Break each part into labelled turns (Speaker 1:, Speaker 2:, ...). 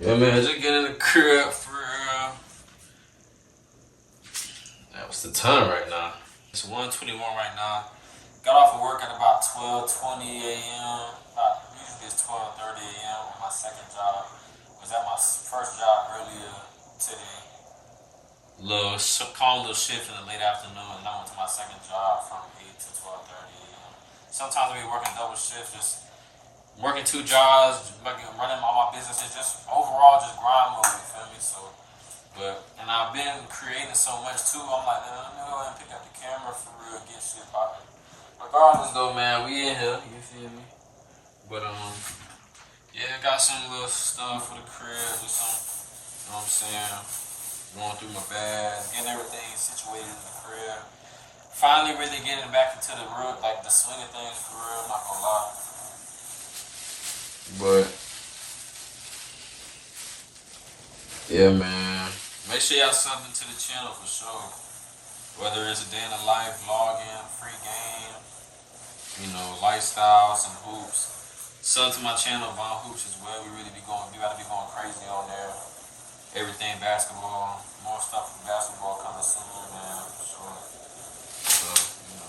Speaker 1: Yeah, man, just get in the crib for real. That was the time right now. It's 1:21 right now. Got off of work at about 12:20 a.m. Usually it's 12:30 a.m. on my second job. Was at my first job earlier today. Calm little shift in the late afternoon, and I went to my second job from 8 to 12:30 a.m. Sometimes we working double shifts, just working two jobs, running all my businesses, just overall just grind mode. You feel me? So, and I've been creating so much too. I'm like, let me go ahead and pick up the camera for real, get shit popping. Regardless though, man, we in here. You feel me? But yeah, got some little stuff for the crib, just some, you know what I'm saying? Going through my bag, getting everything situated in the crib. Finally, really getting back into the real, like the swing of things for real. I'm not gonna lie. But yeah, man, make sure y'all sub into the channel for sure. Whether it's a day in the life, vlogging, free game, you know, lifestyle, some hoops. Sub to my channel, Von Hoops as well. We about to be going crazy on there. Everything basketball, more stuff from basketball coming soon, man, for sure. So, you know,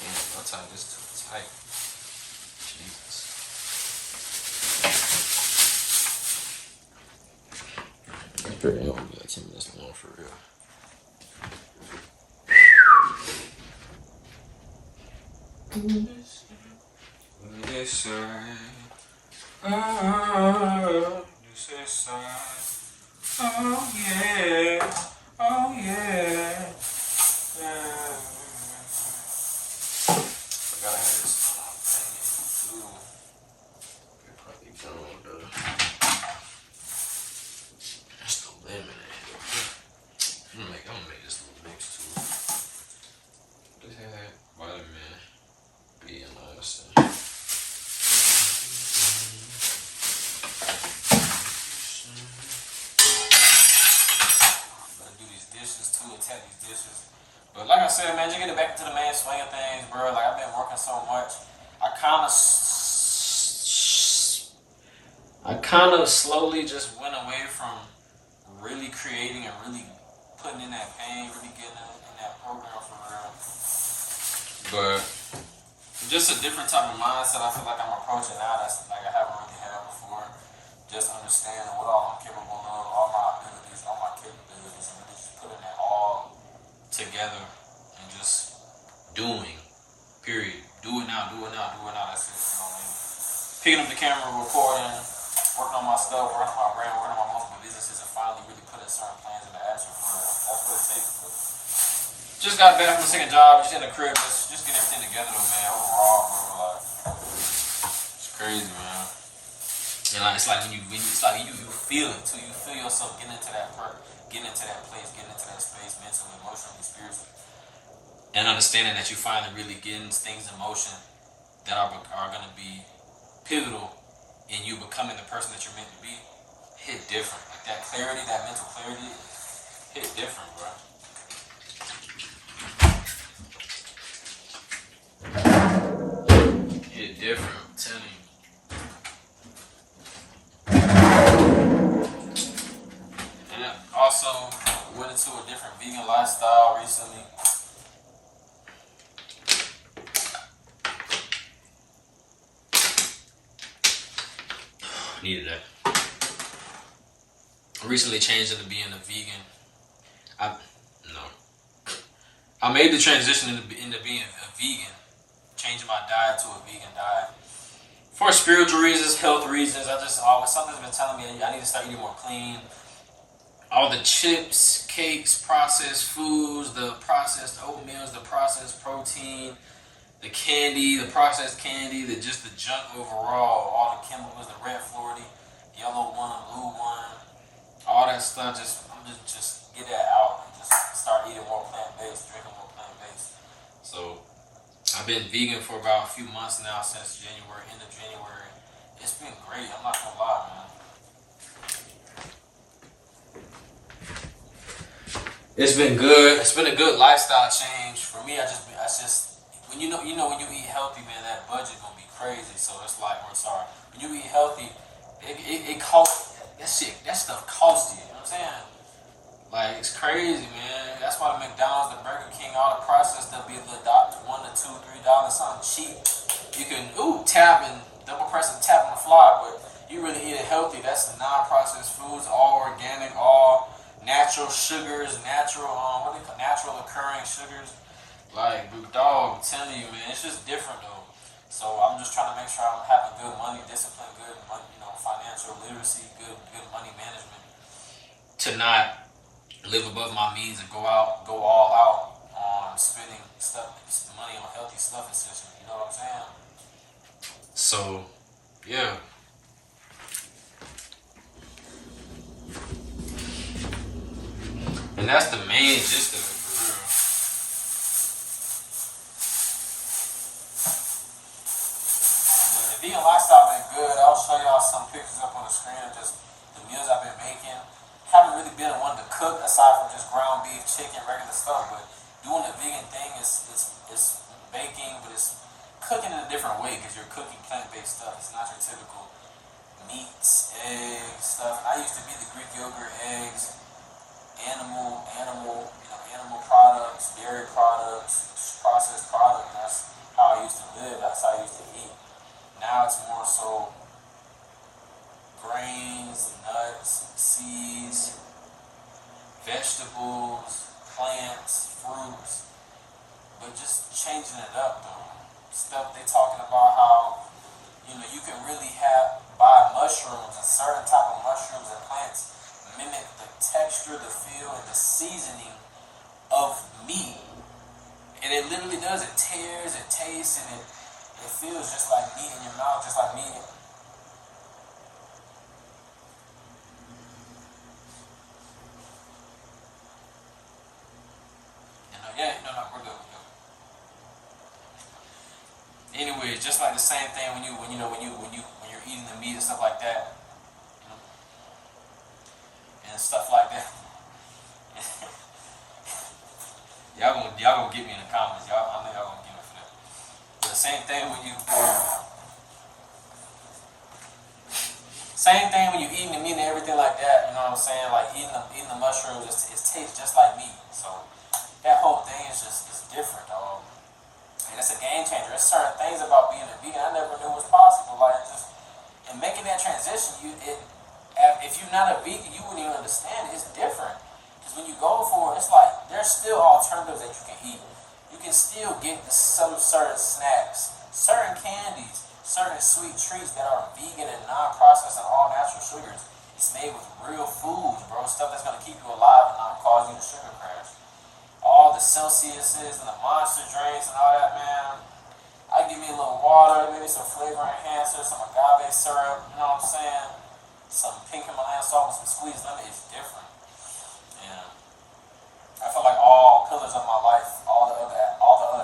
Speaker 1: damn, I'll tie this too tight. Jesus. I figured it won't be like 10 minutes long for real. This side, this side. Oh yeah, oh yeah, yeah. I gotta have this thing. Ooh, it probably gone though. That's the lemon in here. I'm gonna make this little mix too. This had vitamin B and niacin. Attack these dishes. But like I said, man, just getting back into the main swing of things, bro. Like I've been working so much. I kind of slowly just went away from really creating and really putting in that pain, really getting in that program for real. But just a different type of mindset I feel like I'm approaching now that's like I haven't really had before. Just understanding what all I'm capable of, all my abilities, all my capabilities, and really just putting that all together and just doing. Period. Do it now, do it now, do it now. That's it. You know what I mean? Picking up the camera, recording, working on my stuff, working on my brand, working on my multiple businesses, and finally really putting certain plans into action for real. That's what it takes. But just got back from the second job, just in the crib, just get everything together though, man. Overall, bro, like it's crazy, man. And like, it's like when you feel it too. You feel yourself getting into that getting into that place, getting into that space, mentally, emotionally, spiritually, and understanding that you finally really getting things in motion that are gonna be pivotal in you becoming the person that you're meant to be. Hit different, like that clarity, that mental clarity, hit different, bro. Hit different, I'm telling you. Also went into a different vegan lifestyle recently. Needed that. I recently changed into being a vegan. I made the transition into being a vegan, changing my diet to a vegan diet. For spiritual reasons, health reasons, something's been telling me I need to start eating more clean. All the chips, cakes, processed foods, the processed oatmeals, the processed protein, the candy, the processed candy, just the junk overall, all the chemicals, the red Florida, yellow one, blue one, all that stuff. I'm just get that out and just start eating more plant-based, drinking more plant-based. So I've been vegan for about a few months now, since January, end of January. It's been great. I'm not gonna lie, man. It's been good. It's been a good lifestyle change for me. I just when you know when you eat healthy, man, that budget gonna be crazy. So it's like, when you eat healthy, it costs that stuff costs you. You know what I'm saying? Like it's crazy, man. That's why the McDonald's, the Burger King, all the processed stuff be a little $1 to $2, $3, something cheap. You can tap and double press and tap on the fly, but you really eat it healthy. That's the non-processed foods, all organic, all natural sugars, natural what they call natural occurring sugars. Like, dog, I'm telling you, man, it's just different though. So I'm just trying to make sure I'm having good money discipline, good money, financial literacy, good money management to not live above my means and go all out on spending money on healthy stuff, essentially. You know what I'm saying? So, yeah. And that's the main gist of it, for real. But the vegan lifestyle been good. I'll show y'all some pictures up on the screen of just the meals I've been making. Haven't really been one to cook aside from just ground beef, chicken, regular stuff. But doing the vegan thing is baking, but it's cooking in a different way because you're cooking plant-based stuff. It's not your typical meats, eggs, stuff. I used to be the Greek yogurt, eggs, animal products, dairy products, processed products. That's how I used to live. That's how I used to eat. Now it's more so grains, nuts, seeds, vegetables, plants, fruits, but just changing it up though. Stuff they talking about how you can really buy mushrooms and certain type of mushrooms and plants mimic the texture, the feel, and the seasoning of meat. And it literally does. It tears, it tastes, and it feels just like meat in your mouth, just like meat. We're good. Anyways, just like the same thing when you're eating the meat and stuff like that, and stuff like that. y'all gonna get me in the comments. I know y'all gonna get me for that. But same thing when you eating the meat and everything like that. You know what I'm saying? Like eating the mushrooms, it tastes just like meat. So that whole thing is different, dog. And it's a game changer. There's certain things about being a vegan I never knew was possible. Like and making that transition, if you're not a vegan, you wouldn't even understand it. It's different. Because when you go for it, it's like there's still alternatives that you can eat. You can still get some certain snacks, certain candies, certain sweet treats that are vegan and non-processed and all natural sugars. It's made with real foods, bro. Stuff that's going to keep you alive and not cause you to sugar crash. All the Celsiuses and the Monster drinks and all that, man. I give me a little water, maybe some flavor enhancer, some agave syrup, you know what I'm saying? Some pink Himalayan salt with some squeezed lemon. Is different. Yeah. I feel like all pillars of my life, all the other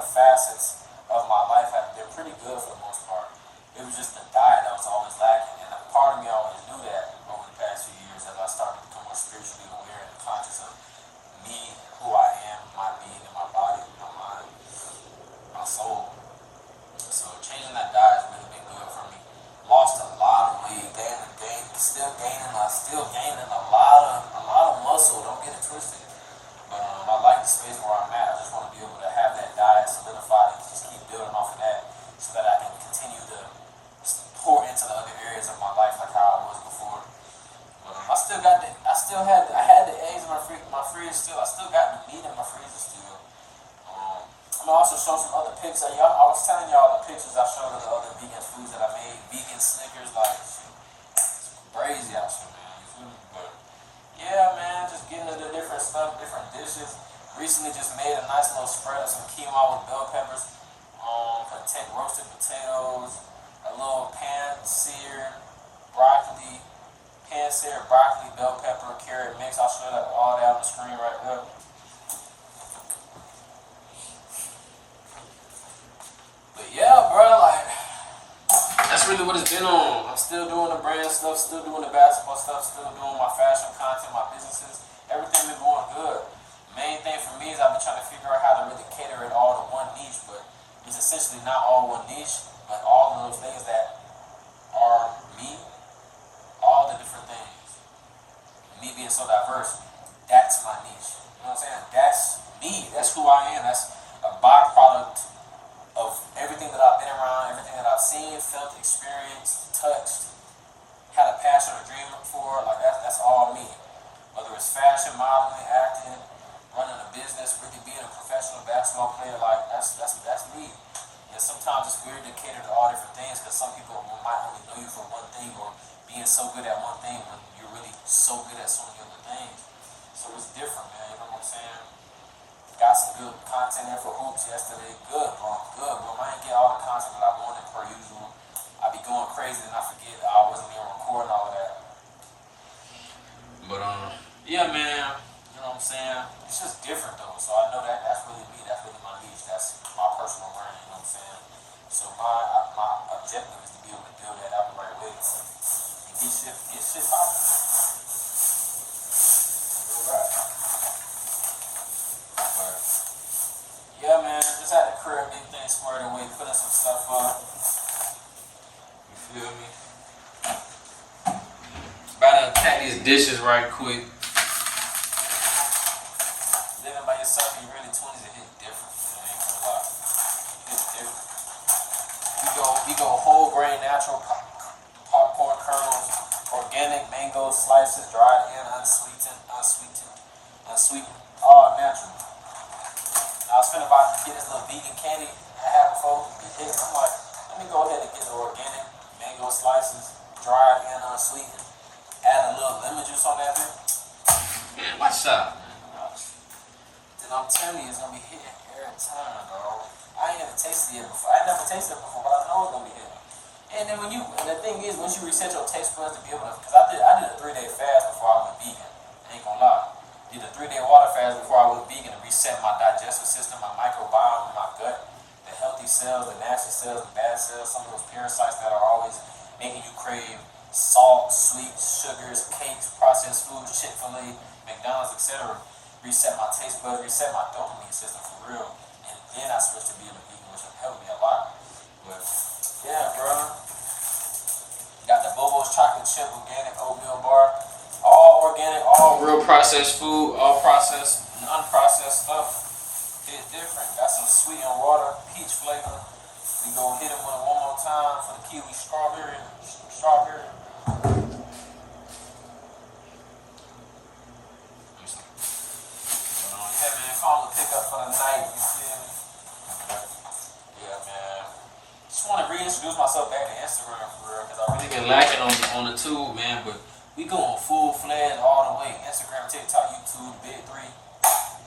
Speaker 1: facets of my life have been pretty good for the most part. It was just the diet that was always lacking, and a part of me always knew that over the past few years as I started to become more spiritually aware and conscious of me, who I am, my being, and my body, my mind, my soul. So changing that diet has really been good for me. Lost a lot of weight, still gaining a lot of muscle. Don't get it twisted. But I like the space where I'm at. I just want to be able to have that diet solidified and just keep building off of that, so that I can continue to pour into the other areas of my life like how I was before. But I had the eggs in my freezer still. I still got the meat in my freezer still. I'm gonna also show some other pics. I was telling y'all the pictures I showed of the other vegan foods that I made. Vegan Snickers, like it's crazy out here, man. You feel me? But yeah, man, just getting into different stuff, different dishes. Recently, just made a nice little spread of some quinoa with bell peppers, roasted potatoes, a little pan-seared broccoli, bell pepper, carrot mix. I'll show that all that on the screen right there. But yeah, bro, like that's really what it's been on. I'm still doing the brand stuff, still doing the basketball stuff, still doing my fashion content, my businesses. Everything been going good. Main thing for me is I've been trying to figure out how to really cater it all to one niche, but it's essentially not all one niche, but all of those things that are me, all the different things. me being so diverse, that's my niche. You know what I'm saying? That's me. That's who I am. That's a byproduct of everything that I've been around, everything that I've seen, felt, experienced, touched, had a passion or dream for. Like that's all me. Whether it's fashion, modeling, acting, running a business, really being a professional basketball player, like that's me. And sometimes it's weird to cater to all different things because some people might only know you for one thing or being so good at one thing when you're really so good at so many other things. So it's different, man. You know what I'm saying? Got some good content there for hoops yesterday. Good, bro. Good, bro. I ain't get all the content that I wanted per usual. I be going crazy and I forget that I wasn't even recording all of that. But yeah, man. You know what I'm saying? It's just different though. So I know that's really me. That's really my niche. That's my personal brand. You know what I'm saying? So my objective is to be able to build that out the right way and get shit popping. Real rap. But yeah, man. Just at the crib, getting things squared away, putting some stuff up. You feel me? About to attack these dishes right quick. Living by yourself in your early 20s, it hit different, man. I ain't gonna lie. It hit different. We go whole grain, natural popcorn kernels, organic mango slices, dried and unsweetened, all natural. I was finna about to get this little vegan candy I had before. I'm like, let me go ahead and get the organic mango slices, dried and unsweetened. Add a little lemon juice on that bit. Man, watch out. And I'm telling you, it's gonna be hitting every time, dog. I ain't never tasted it before. I ain't never tasted it before, but I know it's gonna be hitting. And then the thing is, once you reset your taste buds to be able to, because I did a 3-day fast before I went vegan. I ain't gonna lie. Did a 3-day water fast before I went vegan to reset my digestive system, my microbiome, my gut, the healthy cells, the nasty cells, the bad cells, some of those parasites that are always making you crave salt, sweets, sugars, cakes, processed foods, Chick-fil-A, McDonald's, etc. Reset my taste buds, reset my dopamine system for real. And then I switched to being a vegan, which helped me a lot. But yeah, bro. Got the Bobo's chocolate chip organic oatmeal bar. All organic, all real processed food, all processed and unprocessed stuff. It's different. Got some sweet and water, peach flavor. We go hit them with it one more time for the kiwi strawberry. Yeah, man, call the pickup for the night, you feel me? Yeah, man. Just want to reintroduce myself back to Instagram for real, because I've really been lacking on the tube, man, but we going full-fledged all the way. Instagram, TikTok, YouTube, Big 3,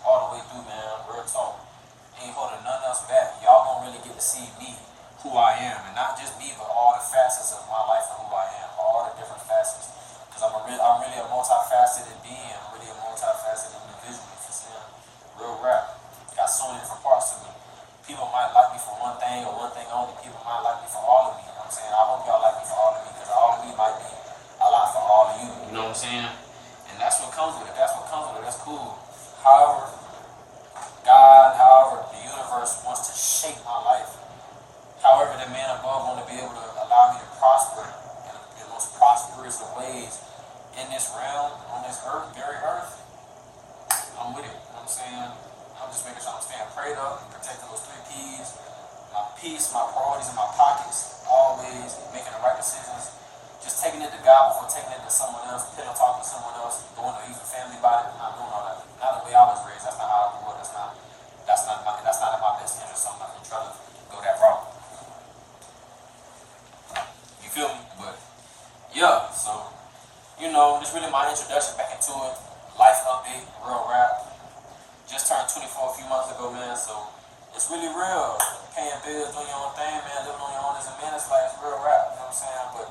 Speaker 1: all the way through, man. Real talk. Ain't holding nothing else back. Y'all gonna really get to see me, who I am, and not just me, but all the facets of my life and who I am, all the different facets. Because I'm really a multifaceted being. I'm really a multifaceted individual. Real rap. Got so many different parts to me. People might like me for one thing or one thing only. People might like me for all of me. You know what I'm saying? I hope y'all like me for all of me because all of me might be a lot for all of you. You know what I'm saying? And that's what comes with it. That's cool. However, the universe wants to shape my life. However, the man above want to be able to allow me to prosper in the most prosperous of ways in this realm, on this earth, very earth. I'm with it. You know what I'm saying? I'm just making sure I'm staying prayed up, protecting those 3 P's. My peace, my priorities in my pockets, always making the right decisions. Just taking it to God before taking it to someone else, pillow talking to someone else, going to even family about it, not doing all that. Not the way I was raised. That's not how I grew up. That's not in my best interest. So I'm not gonna try to go that route. You feel me? But yeah, so just really my introduction back into it. Life update, real rap. Just turned 24 a few months ago, man, so it's really real. Paying bills, doing your own thing, man, living on your own as a man, it's like it's real rap, you know what I'm saying? But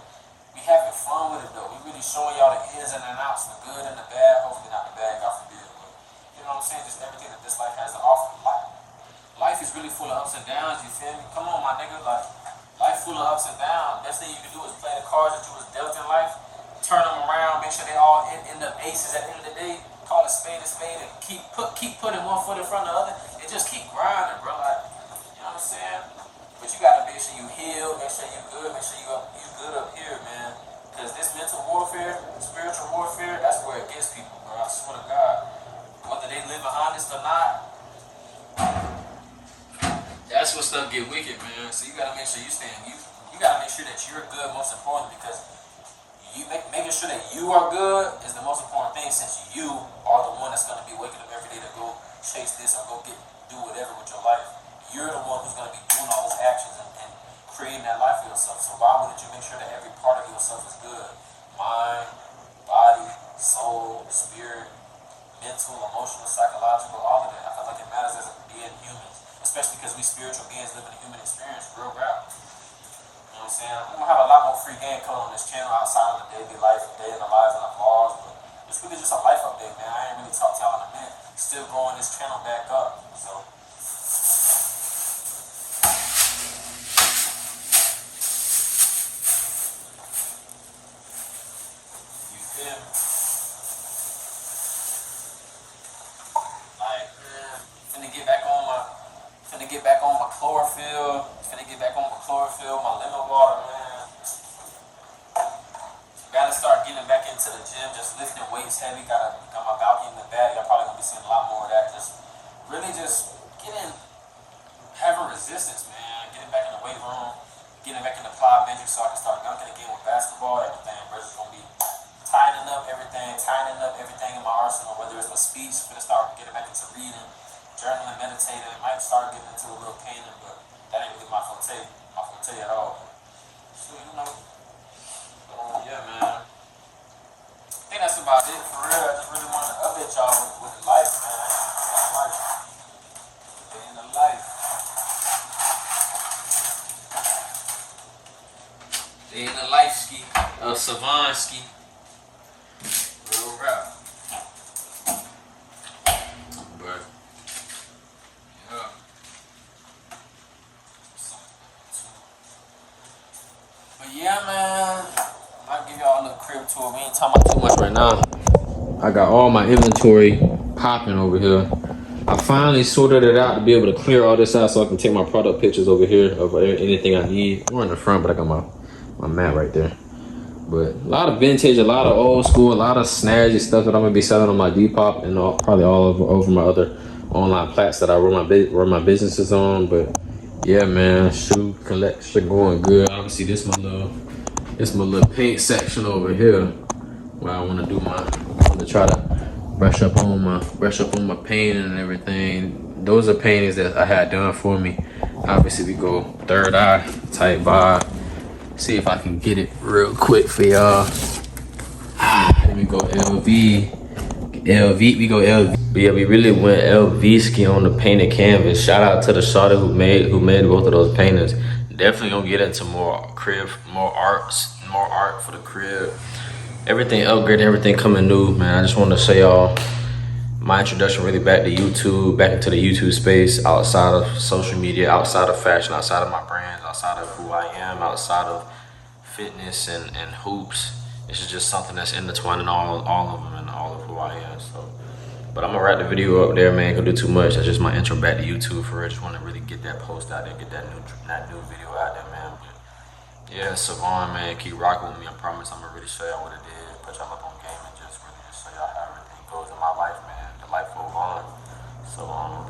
Speaker 1: we having fun with it, though. We really showing y'all the ins and the outs, the good and the bad. Hopefully not the bad, God forbid. But, you know what I'm saying? Just everything that this life has to offer. Life is really full of ups and downs, you feel me? Come on, my nigga, like, life full of ups and downs. Best thing you can do is play the cards that you was dealt in life, turn them around, make sure they all end up aces at the end of the day. Call a spade, and keep putting one foot in front of the other, and just keep grinding, bro. Like, you know what I'm saying? But you gotta make sure you heal, make sure you good, make sure you good up here, man. Because this mental warfare, spiritual warfare, that's where it gets people. that's when stuff get wicked, man. So you gotta make sure you gotta make sure that you're good, most important, because making sure that you are good is the most important thing, since you are the one that's gonna be waking up every day to go chase this or do whatever with your life. You're the one who's gonna be doing all those actions and creating that life for yourself. So why wouldn't you make sure that every part of yourself is good? Mind, body, soul, spirit, mental, emotional, psychological, all of that. I feel like it matters as being humans, especially because we spiritual beings living a human experience, real rap. You know what I'm saying? I'm gonna have a lot more free game code on this channel outside of the daily life, day in the lives and the vlogs, but it's really just a life update, man. I ain't really talked to y'all in a minute. Still growing this channel back up, so. You feel me? Like, man, finna get back on my chlorophyll. My lemon water, man. Gotta start getting back into the gym, just lifting weights heavy. Got my balcony in the back. Y'all probably gonna be seeing a lot more of that. Just getting, having resistance, man. Getting back in the weight room, getting back in the plyometrics so I can start dunking again with basketball. Everything, bro, just gonna be tightening up everything in my arsenal. Whether it's my speech, gonna start getting back into reading, journaling, meditating. It might start getting into a little painting, but that ain't really my forte at all. So, you know, yeah, man. I think that's about it, for real. I just really wanted to update y'all with the life, man. That's life. Day in the life. Day in the life ski. Savon ski. Real rap. But, yeah. But yeah, man, I'll give y'all a little crib tour. We ain't talking about too much right now. I got all my inventory popping over here. I finally sorted it out to be able to clear all this out so I can take my product pictures over here of anything I need. We're in the front, but I got my mat right there. But a lot of vintage, a lot of old school, a lot of snazzy stuff that I'm gonna be selling on my Depop and probably all over my other online plats that I run my businesses on. But yeah, man, shoe collection going good. Obviously, this my little paint section over here where I want to try to brush up on my painting and everything. Those are paintings that I had done for me. Obviously, we go third eye type vibe. See if I can get it real quick for y'all. Let me go LV. We go LV. But yeah, we really went LV ski on the painted canvas. Shout out to the shawty who made both of those paintings. Definitely gonna get into more art for the crib. Everything upgraded, everything coming new, man. I just wanted to show y'all my introduction really back to YouTube, back into the YouTube space, outside of social media, outside of fashion, outside of my brands, outside of who I am, outside of fitness and hoops. This is just something that's intertwining all of them and all of who I am. So, but I'm gonna wrap the video up there, man. Gonna do too much. That's just my intro back to YouTube for it. Just want to really get that post out there, get that new video out there, man. But yeah, Savon, man, keep rocking with me. I promise I'm gonna really show y'all what it is, put y'all up on game, and just really just show y'all how everything goes in my life, man. The life goes on. So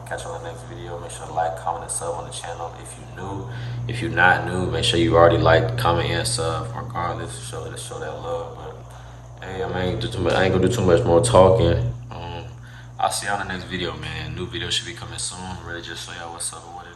Speaker 1: catch you on the next video. Make sure to like, comment, and sub on the channel if you're new. If you're not new, make sure you already like, comment, and sub. Regardless, show that love. But hey, I ain't gonna do too much more talking. I'll see y'all in the next video, man. New video should be coming soon. Really just show y'all what's up or what it is.